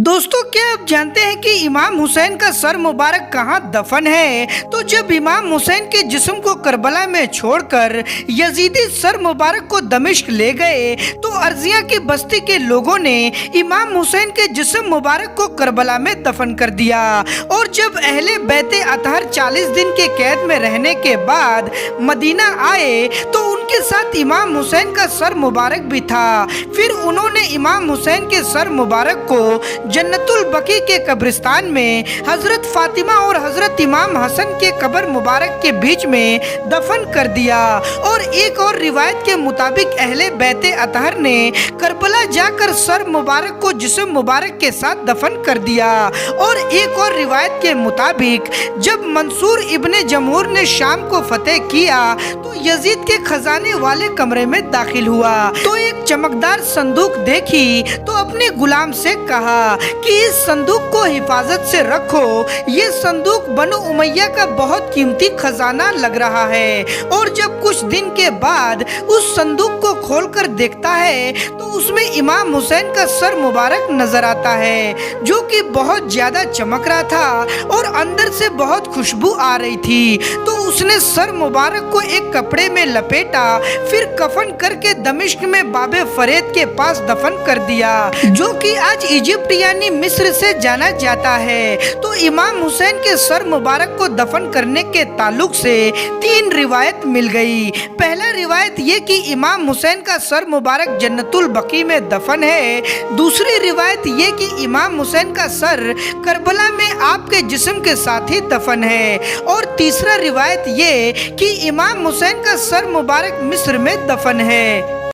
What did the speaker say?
दोस्तों, क्या आप जानते हैं कि इमाम हुसैन का सर मुबारक कहाँ दफन है? तो जब इमाम हुसैन के जिस्म को करबला में छोड़कर यजीदी सर मुबारक को दमिश्क ले गए तो अर्जिया की बस्ती के लोगों ने इमाम हुसैन के जिस्म मुबारक को करबला में दफन कर दिया। और जब अहले बैते अतहर 40 दिन के कैद में रहने के बाद मदीना आए तो उनके साथ इमाम हुसैन का सर मुबारक भी था। फिर उन्होंने इमाम हुसैन के सर मुबारक को जन्नतुल बकी के कब्रिस्तान में हजरत फातिमा और हजरत इमाम हसन के कब्र मुबारक के बीच में दफन कर दिया। और एक और रिवायत के मुताबिक अहले बैते अतहर ने करबला जाकर सर मुबारक को जिस्म मुबारक के साथ दफन कर दिया। और एक और रिवायत के मुताबिक जब मंसूर इब्ने जमहूर ने शाम को फतेह किया तो यजीद के खजाने वाले कमरे में दाखिल हुआ तो एक चमकदार संदूक देखी तो अपने गुलाम से कहा कि इस संदूक को हिफाजत से रखो, ये संदूक बनु उमैया का बहुत कीमती खजाना लग रहा है। और जब कुछ दिन के बाद उस संदूक को खोलकर देखता है तो उसमें इमाम हुसैन का सर मुबारक नजर आता है जो कि बहुत ज्यादा चमक रहा था और अंदर से बहुत खुशबू आ रही थी। तो उसने सर मुबारक को एक कपड़े में लपेटा, फिर कफन करके दमिश्क में बाबे फरीद के पास दफन कर दिया जो कि आज इजिप्ट यानी मिस्र से जाना जाता है। तो इमाम हुसैन के सर मुबारक को दफन करने के ताल्लुक से 3 रिवायत मिल गई। पहला रिवायत ये कि इमाम हुसैन का सर मुबारक जन्नतुल बकी में दफन है। दूसरी रिवायत ये कि इमाम हुसैन का सर करबला में आपके जिस्म के साथ ही दफन है। और तीसरा रिवायत ये कि इमाम हुसैन का सर मुबारक मिस्र में दफन है।